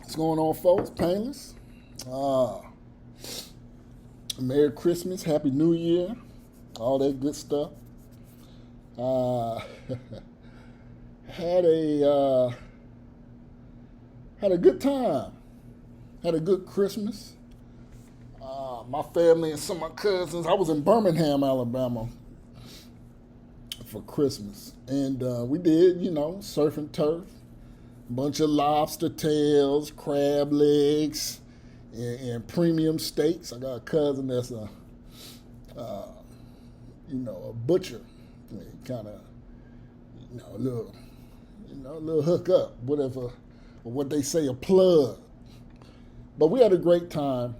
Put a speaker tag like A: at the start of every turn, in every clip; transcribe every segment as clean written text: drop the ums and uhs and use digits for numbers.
A: What's going on, folks? Painless. Merry Christmas, Happy New Year, all that good stuff. Uh, had a good time. Had a good Christmas. My family and some of my cousins. I was in Birmingham, Alabama, for Christmas, and we did, surf and turf, bunch of lobster tails, crab legs, and premium steaks. I got a cousin that's a butcher. Kind of, a little hook up, whatever, or what they say, a plug. But we had a great time.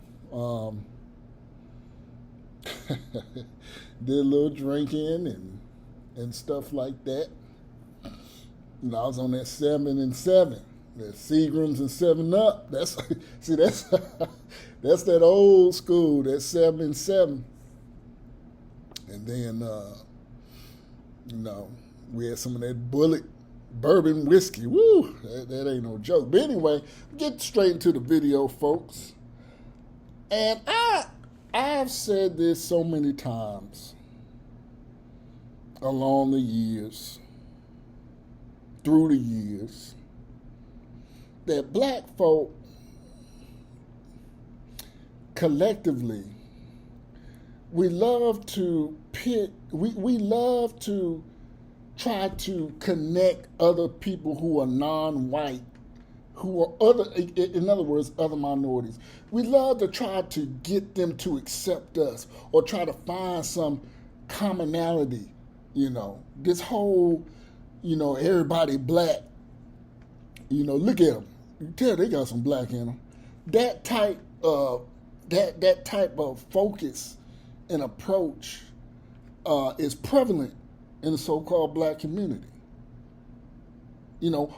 A: Did a little drinking and stuff like that. I was on that 7 and 7, that Seagrams and 7 Up. That's that's that old school, that 7 and 7. And then we had some of that Bullet bourbon whiskey. Woo, that ain't no joke. But anyway, get straight into the video, folks. And I've said this so many times along the years, through the years, that black folk collectively, we love to we love to try to connect other people who are non-white, who are in other words, other minorities. We love to try to get them to accept us or try to find some commonality, this whole, everybody black, look at them. You can tell they got some black in them. That type of focus and approach is prevalent in the so-called black community.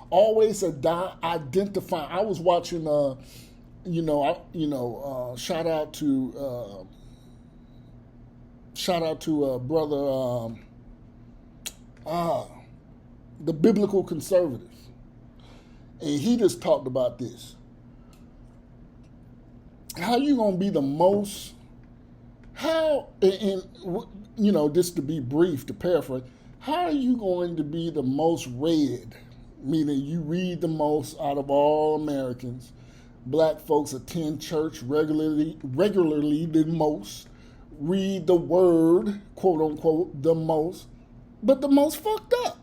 A: Always identify. I was watching, shout out to brother, the biblical conservative, and he just talked about this. How you gonna be the most? Just to be brief, to paraphrase, how are you going to be the most read? Meaning you read the most out of all Americans. Black folks attend church regularly the most, read the word, quote unquote, the most, but the most fucked up.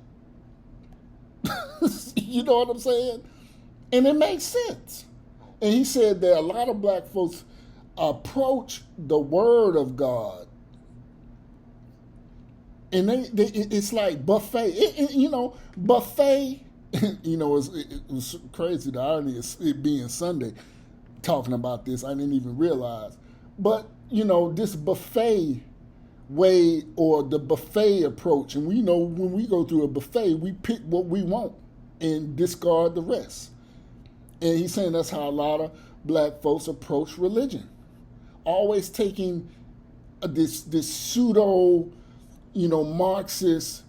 A: You know what I'm saying? And it makes sense. And he said that a lot of black folks approach the word of God, and it's like buffet. Buffet. It's crazy. The irony is it being Sunday, talking about this. I didn't even realize. But, this buffet way, or the buffet approach, and we know when we go through a buffet, we pick what we want and discard the rest. And he's saying that's how a lot of black folks approach religion. Always taking this pseudo, Marxist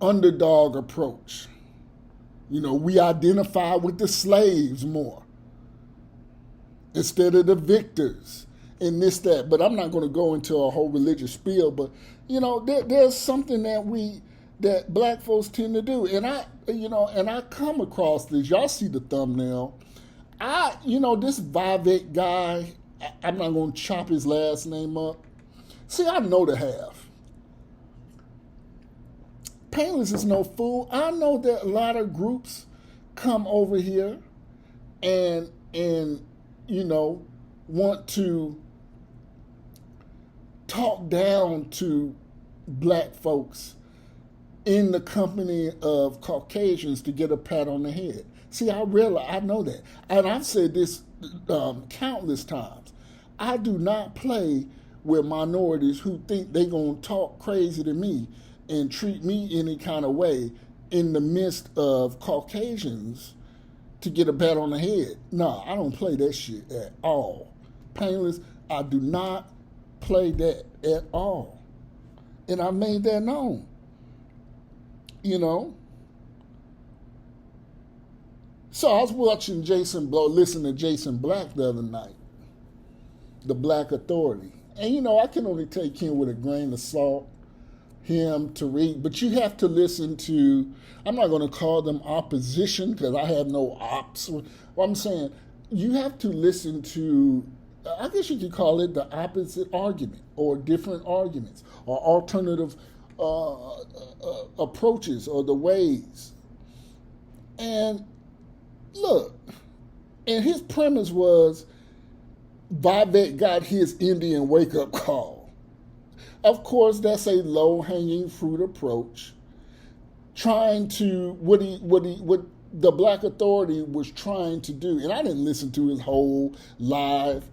A: underdog approach. We identify with the slaves more instead of the victors and this, that. But I'm not going to go into a whole religious spiel, but, there's something that black folks tend to do. And I come across this. Y'all see the thumbnail. This Vivek guy, I'm not going to chop his last name up. See, I know the half. Painless is no fool. I know that a lot of groups come over here and want to talk down to black folks in the company of Caucasians to get a pat on the head. See, I know that. And I've said this countless times. I do not play with minorities who think they're going to talk crazy to me and treat me any kind of way in the midst of Caucasians to get a pat on the head. No, I don't play that shit at all. Painless, I do not play that at all. And I made that known. So I was watching Jason Blow, listening to Jason Black the other night, the Black Authority. And I can only take him with a grain of salt, him to read, but you have to listen to, I'm not going to call them opposition because I have no ops. What I'm saying, you have to listen to, I guess you could call it the opposite argument or different arguments or alternative approaches or the ways. And look, and his premise was Vivek got his Indian wake-up call. Of course, that's a low-hanging fruit approach. Trying to what the Black Authority was trying to do, and I didn't listen to his whole live.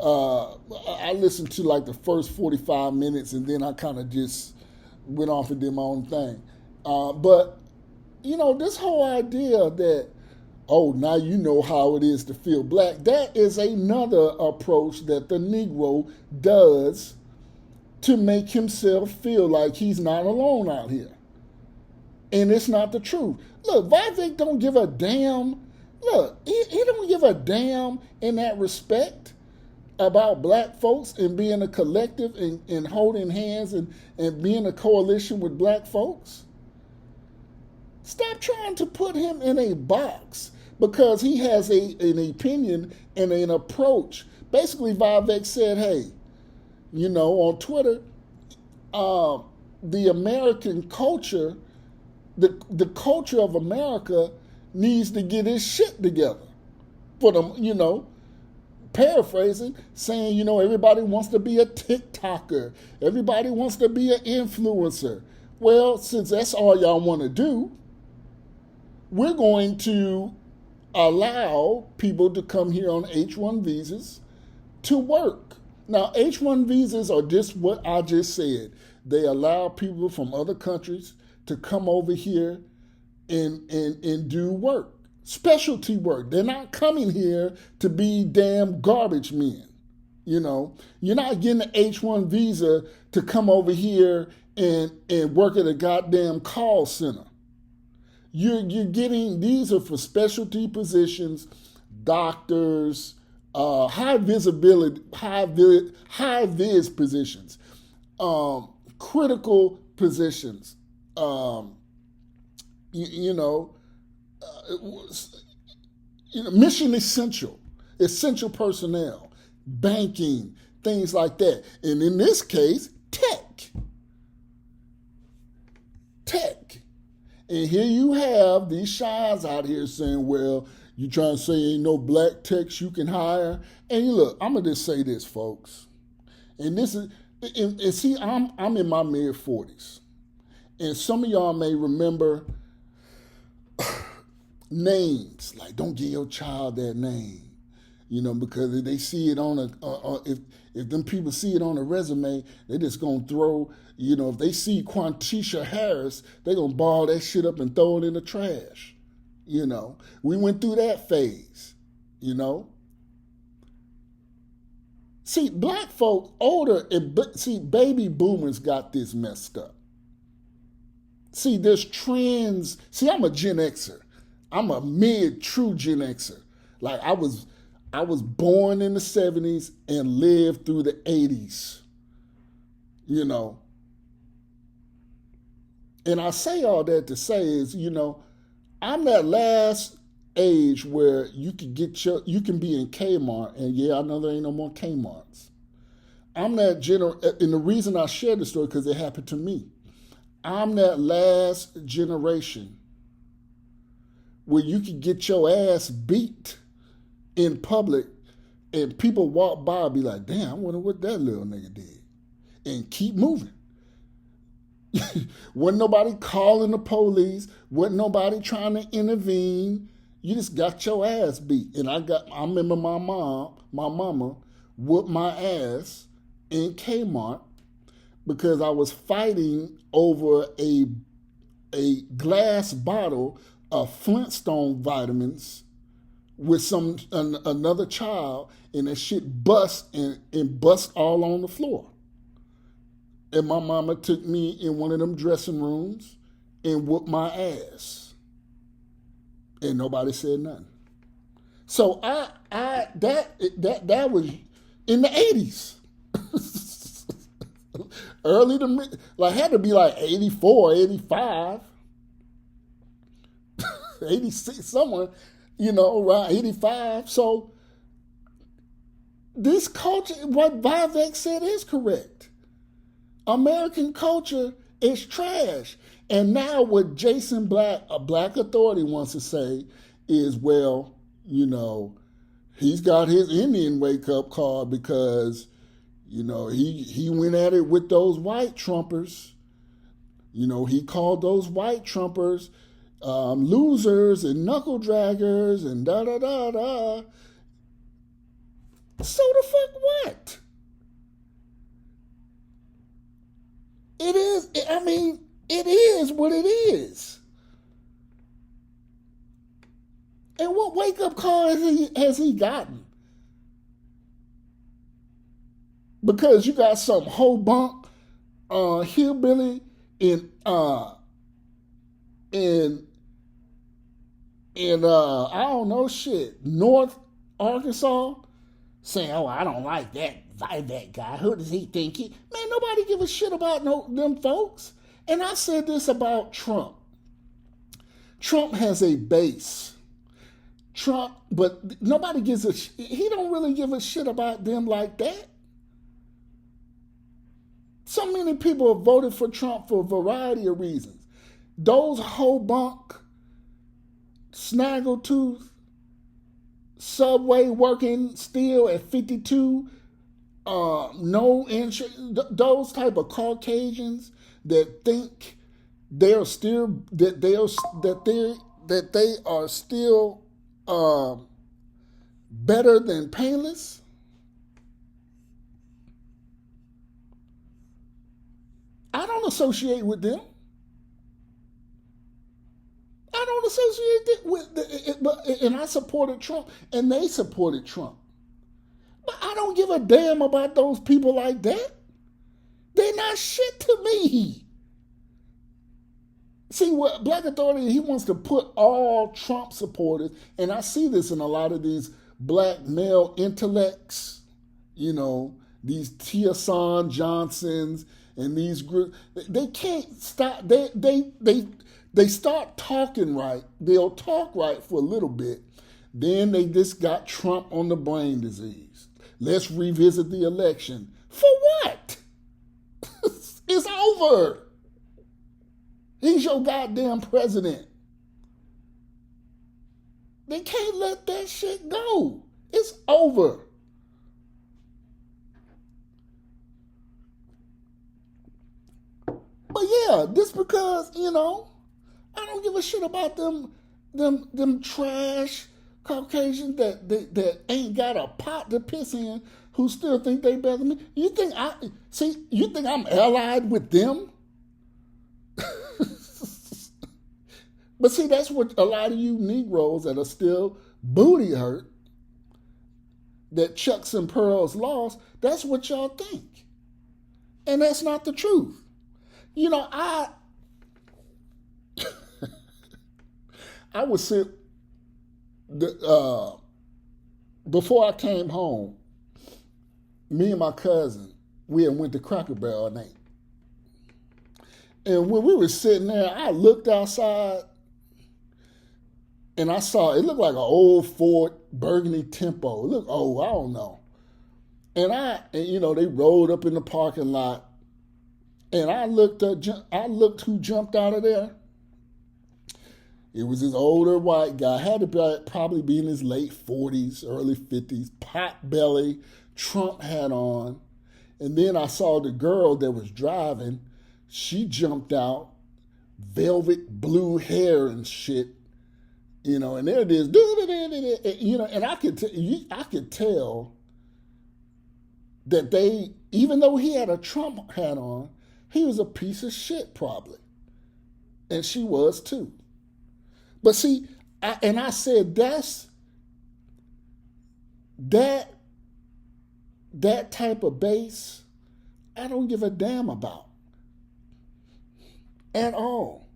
A: I listened to like the first 45 minutes, and then I kind of just went off and did my own thing. But this whole idea that, oh, now you know how it is to feel black, that is another approach that the Negro does to make himself feel like he's not alone out here. And it's not the truth. Look, Vivek don't give a damn. Look, he don't give a damn in that respect about black folks and being a collective and holding hands and being a coalition with black folks. Stop trying to put him in a box because he has an opinion and an approach. Basically, Vivek said, hey, on Twitter, the American culture, the culture of America needs to get its shit together. For them, paraphrasing, saying, everybody wants to be a TikToker. Everybody wants to be an influencer. Well, since that's all y'all want to do, we're going to allow people to come here on H-1 visas to work. Now, H-1 visas are just what I just said. They allow people from other countries to come over here and do work, specialty work. They're not coming here to be damn garbage men. You're not getting an H-1 visa to come over here and work at a goddamn call center. You're getting, these are for specialty positions, doctors, high visibility, high vis positions, critical positions, mission essential personnel, banking, things like that. And in this case, tech. And here you have these shines out here saying, well, you trying to say ain't no black techs you can hire? And look, I'm going to just say this, folks. And this is, and see, I'm in my mid-40s. And some of y'all may remember names. Like, don't give your child that name. Because if they see it on if them people see it on a resume, they just going to throw, if they see Quantisha Harris, they going to ball that shit up and throw it in the trash. We went through that phase, See, black folk older, baby boomers got this messed up. See, there's trends. See, I'm a Gen Xer. I'm a mid-true Gen Xer. Like, I was born in the 70s and lived through the 80s, And I say all that to say is, I'm that last age where you can be in Kmart, and yeah, I know there ain't no more Kmarts. I'm that and the reason I share this story because it happened to me. I'm that last generation where you can get your ass beat in public and people walk by and be like, damn, I wonder what that little nigga did. And keep moving. Wasn't nobody calling the police. Wasn't nobody trying to intervene. You just got your ass beat. And I remember my mama whooped my ass in Kmart because I was fighting over a glass bottle of Flintstone vitamins with another child, and that shit bust and bust all on the floor. And my mama took me in one of them dressing rooms and whooped my ass. And nobody said nothing. So that was in the 80s. Early to mid, like had to be like 84, 85, 86, somewhere, around 85. So this culture, what Vivek said is correct. American culture is trash. And now what Jason Black, a Black Authority, wants to say is, well, he's got his Indian wake up call because, he went at it with those white Trumpers. He called those white Trumpers losers and knuckle draggers and da da da da. So the fuck what? It is. It is what it is. And what wake up call has he gotten? Because you got some whole bunk hillbilly in I don't know shit, North Arkansas saying, "Oh, I don't like that guy. Who does he think he?" Man, nobody give a shit about them folks. And I said this about Trump. Trump has a base. But nobody gives a he don't really give a shit about them like that. So many people have voted for Trump for a variety of reasons. Those whole bunk, snaggletooth, subway working still at 52, no insurance, those type of Caucasians that think they are still better than painless. I don't associate with them. I don't associate with and I supported Trump, and they supported Trump. But I don't give a damn about those people like that. They're not shit to me. See, what Black Authority, he wants to put all Trump supporters, and I see this in a lot of these black male intellects, these Tiason Johnsons and these groups. They can't stop. They start talking right. They'll talk right for a little bit. Then they just got Trump on the brain disease. Let's revisit the election. For what? It's over. He's your goddamn president. They can't let that shit go. It's over. But yeah, just because, I don't give a shit about them trash Caucasians that ain't got a pot to piss in, who still think they better than me. You think I'm allied with them? But see, that's what a lot of you Negroes that are still booty hurt, that Chucks and Pearls lost, that's what y'all think. And that's not the truth. I would sit before I came home. Me and my cousin, we had went to Cracker Barrel at night, and when we were sitting there, I looked outside, and I saw it looked like an old Ford Burgundy Tempo. It looked old, I don't know. And they rolled up in the parking lot, and I looked who jumped out of there. It was this older white guy, had to probably be in his late 40s, early 50s, pot belly, Trump hat on. And then I saw the girl that was driving. She jumped out, velvet blue hair and shit, and there it is, and I could tell that even though he had a Trump hat on, he was a piece of shit probably. And she was too. But see, I said that type of base, I don't give a damn about at all.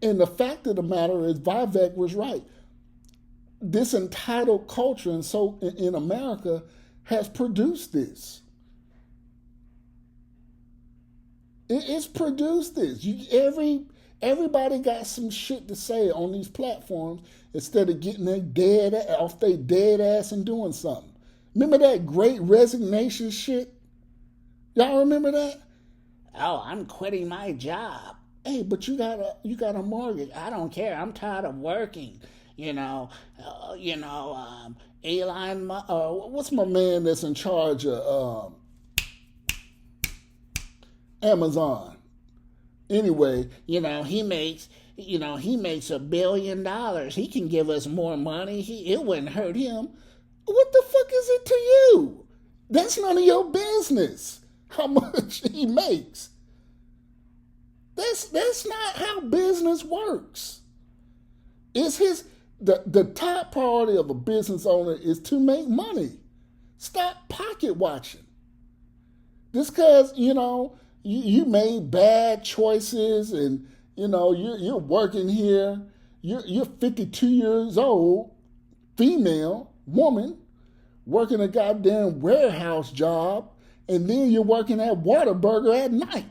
A: And the fact of the matter is, Vivek was right. This entitled culture, and so in America, has produced this. It's produced this. Everybody got some shit to say on these platforms instead of getting their dead off their dead ass and doing something. Remember that Great Resignation shit? Y'all remember that? Oh, I'm quitting my job. Hey, but you got a mortgage. I don't care. I'm tired of working. You know, Elon. What's my man that's in charge of Amazon? Anyway, he makes $1 billion. He can give us more money. It wouldn't hurt him. What the fuck is it to you? That's none of your business how much he makes. That's not how business works. It's the top priority of a business owner is to make money. Stop pocket watching. Just because, you made bad choices and, you're working here. You're 52 years old, female, woman, working a goddamn warehouse job, and then you're working at Whataburger at night.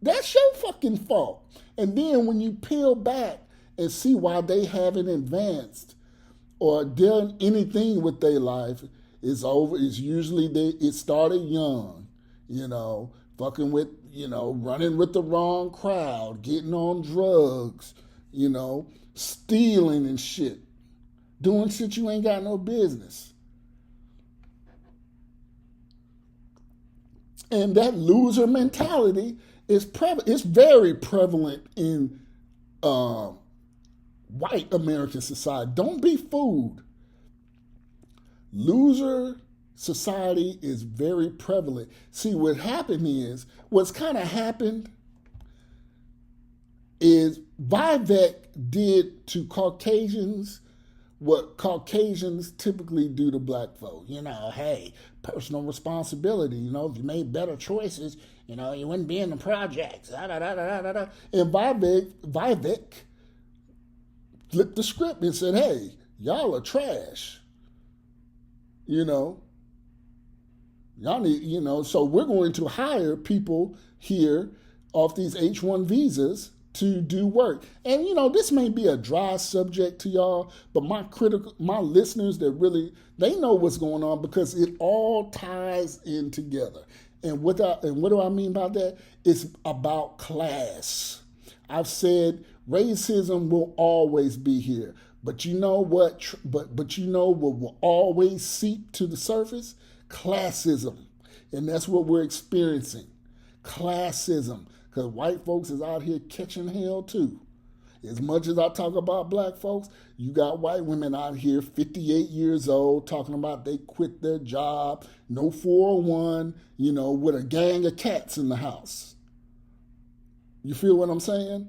A: That's your fucking fault. And then when you peel back and see why they haven't advanced or done anything with their life, it's over. It's usually it started young, fucking with, running with the wrong crowd, getting on drugs, stealing and shit, doing shit you ain't got no business. And that loser mentality is prevalent. It's very prevalent in white American society. Don't be fooled. Loser society is very prevalent. See, what's kind of happened is Vivek did to Caucasians what Caucasians typically do to black folk. Hey, personal responsibility. If you made better choices, you wouldn't be in the projects. Da, da, da, da, da, da. And Vivek flipped the script and said, hey, y'all are trash. Y'all need, so we're going to hire people here off these H-1 visas to do work. And, this may be a dry subject to y'all, but my listeners that really, they know what's going on because it all ties in together. And what do I mean by that? It's about class. I've said racism will always be here. But you know what? But you know what will always seep to the surface? Classism. And that's what we're experiencing. Classism. Because white folks is out here catching hell too. As much as I talk about black folks, you got white women out here 58 years old talking about they quit their job, no 401, with a gang of cats in the house. You feel what I'm saying?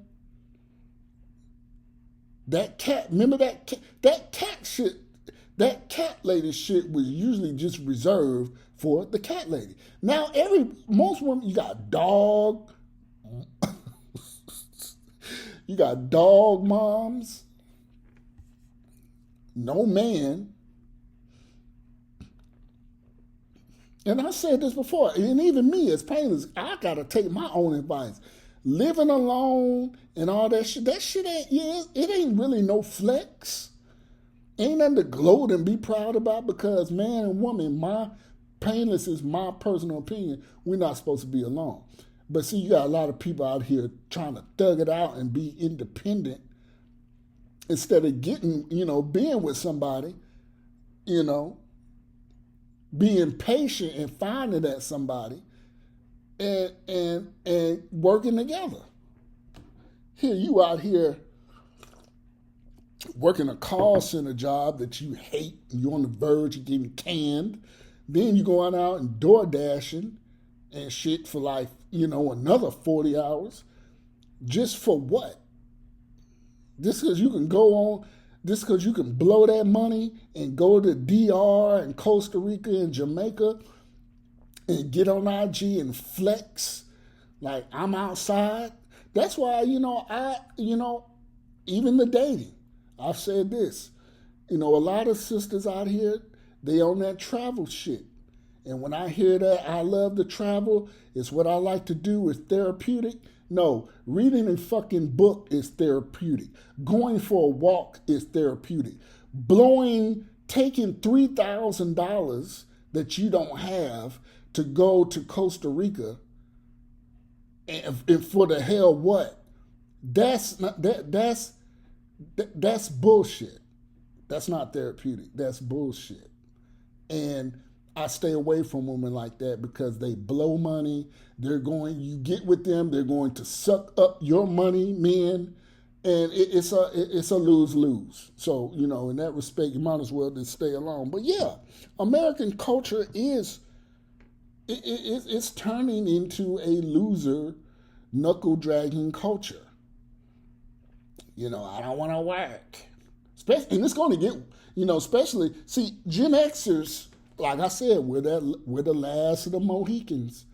A: That cat, remember that cat shit, that cat lady shit was usually just reserved for the cat lady. Now most women, you got dog moms, no man. And I said this before, and even me as painters, I gotta take my own advice. Living alone and all that shit it ain't really no flex. Ain't nothing to gloat and be proud about because man and woman, painless is my personal opinion, we're not supposed to be alone. But see, you got a lot of people out here trying to thug it out and be independent instead of getting, being with somebody, being patient and finding that somebody and working together. Here, you out here working a call center job that you hate, and you're on the verge of getting canned. Then you going out and door dashing and shit for like, another 40 hours. Just for what? Just because you can blow that money and go to DR and Costa Rica and Jamaica and get on IG and flex like I'm outside. That's why, even the dating. I've said this. A lot of sisters out here, they on that travel shit. And when I hear that I love to travel, it's what I like to do, is therapeutic. No, reading a fucking book is therapeutic. Going for a walk is therapeutic. Taking $3,000 that you don't have to go to Costa Rica, and for the hell what? That's bullshit. That's not therapeutic. That's bullshit. And I stay away from women like that because they blow money. You get with them, they're going to suck up your money, men, and it's a lose-lose. So, in that respect, you might as well just stay alone. But yeah, American culture it's turning into a loser, knuckle-dragging culture. I don't want to work. And it's going to get, especially, see, Gen Xers, like I said, we're the last of the Mohicans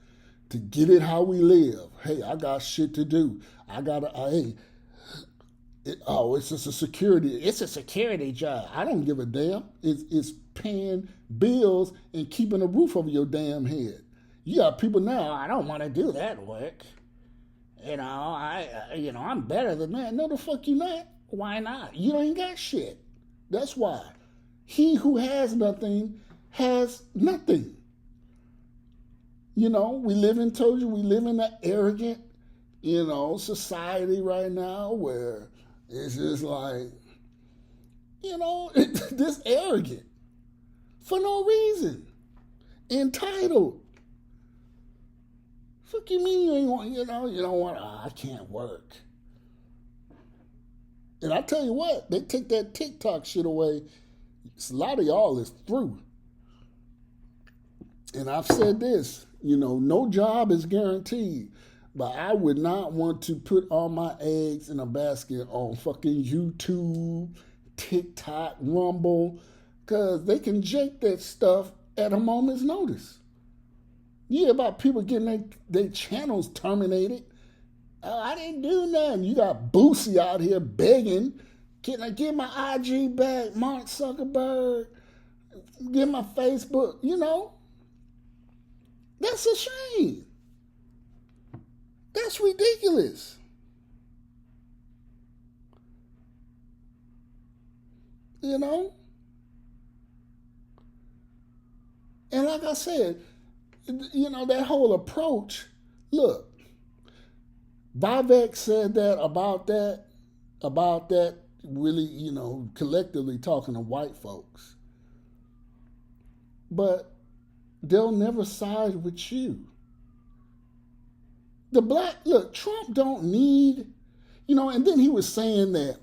A: to get it how we live. Hey, I got shit to do. It's just a security. It's a security job. I don't give a damn. It's paying bills and keeping a roof over your damn head. You got people now, I don't want to do that work. I'm better than that. No, the fuck you not. Why not? You ain't got shit. That's why. He who has nothing has nothing. We live in an arrogant, society right now where it's just like, this arrogant for no reason. Entitled. Fuck you mean you ain't want, you don't want, I can't work. And I tell you what, they take that TikTok shit away. A lot of y'all is through. And I've said this, no job is guaranteed. But I would not want to put all my eggs in a basket on fucking YouTube, TikTok, Rumble, because they can jake that stuff at a moment's notice. Yeah, about people getting their channels terminated. Oh, I didn't do nothing. You got Boosie out here begging, can I get my IG back, Mark Zuckerberg? Get my Facebook, That's a shame. That's ridiculous. And like I said, that whole approach, look, Vivek said that about that, really, collectively talking to white folks. But they'll never side with you. Trump don't need, and then he was saying that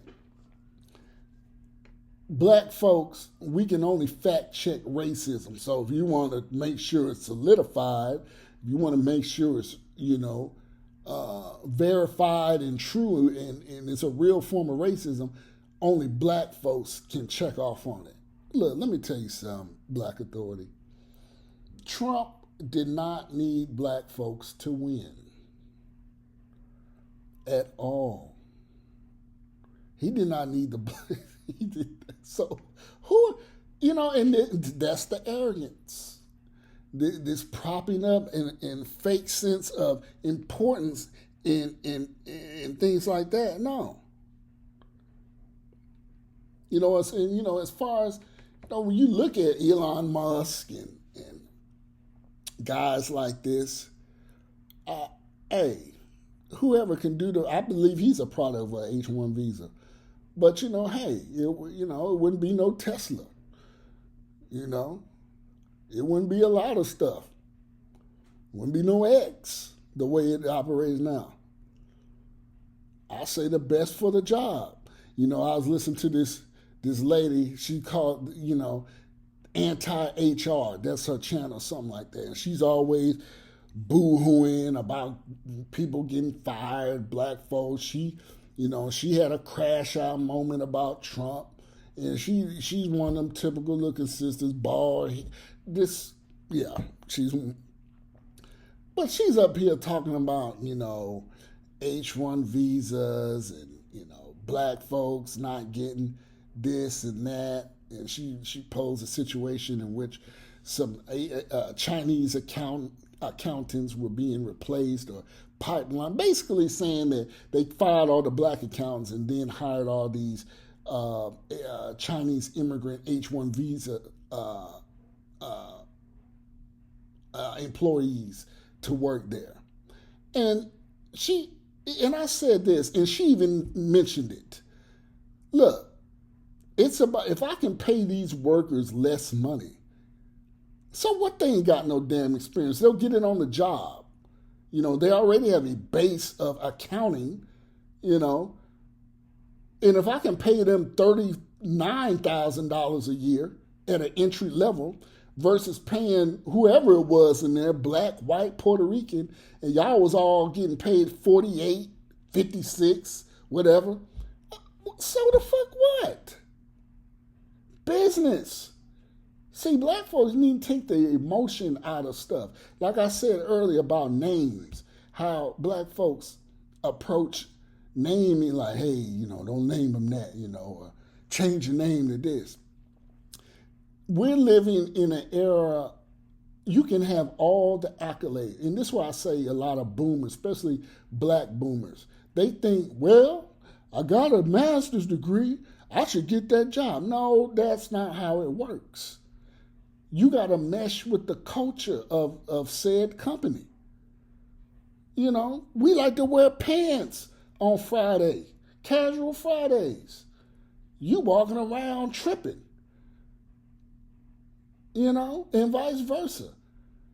A: black folks, we can only fact check racism. So if you want to make sure it's solidified, if you want to make sure it's, verified and true, and it's a real form of racism, only black folks can check off on it. Look, let me tell you something, Black Authority. Trump did not need black folks to win at all. He did not need he did so who, and that's the arrogance, this propping up and fake sense of importance in things like that. No, as far as when you look at Elon Musk and guys like this, whoever can do I believe he's a product of an H-1 visa. But, hey, it wouldn't be no Tesla. It wouldn't be a lot of stuff. It wouldn't be no X the way it operates now. I say the best for the job. I was listening to this lady, she called, anti-HR. That's her channel, something like that. And she's always boo-hooing about people getting fired, black folks. She had a crash out moment about Trump, and she's one of them typical looking sisters, bald. But she's up here talking about H-1 visas and black folks not getting this and that. And she posed a situation in which some Chinese accountants were being replaced, or pipeline, basically saying that they fired all the black accountants and then hired all these Chinese immigrant H-1 visa employees to work there. And I said this, and she even mentioned it. Look, it's about, if I can pay these workers less money, so what? They ain't got no damn experience. They'll get it on the job. They already have a base of accounting, and if I can pay them $39,000 a year at an entry level versus paying whoever it was in there, black, white, Puerto Rican, and y'all was all getting paid 48, 56, whatever. So the fuck what? Business. See, black folks need to take the emotion out of stuff. Like I said earlier about names, how black folks approach naming, like, hey, don't name them that, or change your name to this. We're living in an era, you can have all the accolades. And this is why I say a lot of boomers, especially black boomers, they think, well, I got a master's degree, I should get that job. No, that's not how it works. You got to mesh with the culture of said company. We like to wear pants on Friday, casual Fridays. You walking around tripping, and vice versa.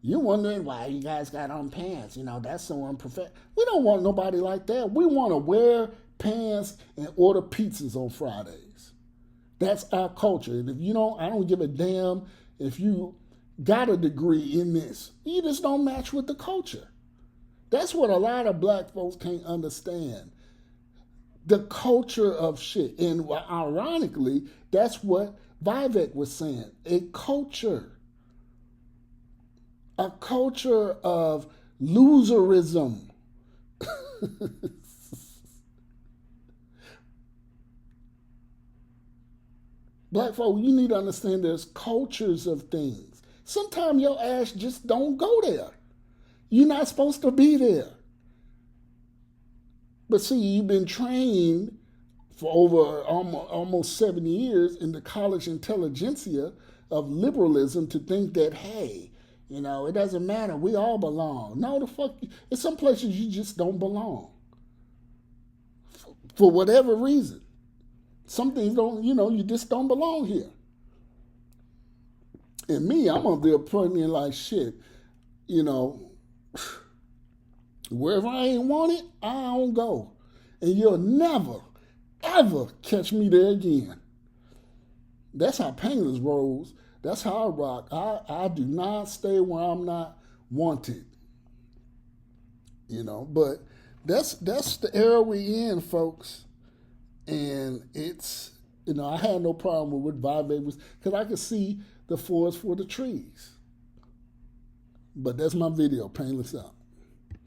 A: You're wondering why you guys got on pants. That's so unprofessional. We don't want nobody like that. We want to wear pants and order pizzas on Fridays. That's our culture. And if you don't, I don't give a damn if you got a degree in this. You just don't match with the culture. That's what a lot of black folks can't understand. The culture of shit. And ironically, that's what Vivek was saying. A culture of loserism. Black folk, you need to understand there's cultures of things. Sometimes your ass just don't go there. You're not supposed to be there. But see, you've been trained for over almost 7 years in the college intelligentsia of liberalism to think that, hey, it doesn't matter. We all belong. No, the fuck. In some places you just don't belong. For whatever reason. Some things don't, you just don't belong here. And me, I'm of the opinion like, shit, wherever I ain't want it, I don't go. And you'll never, ever catch me there again. That's how Painless rolls. That's how I rock. I do not stay where I'm not wanted. But that's the era we in, folks. And it's, I had no problem with what Vivek was, because I could see the forest for the trees. But that's my video. Painless out.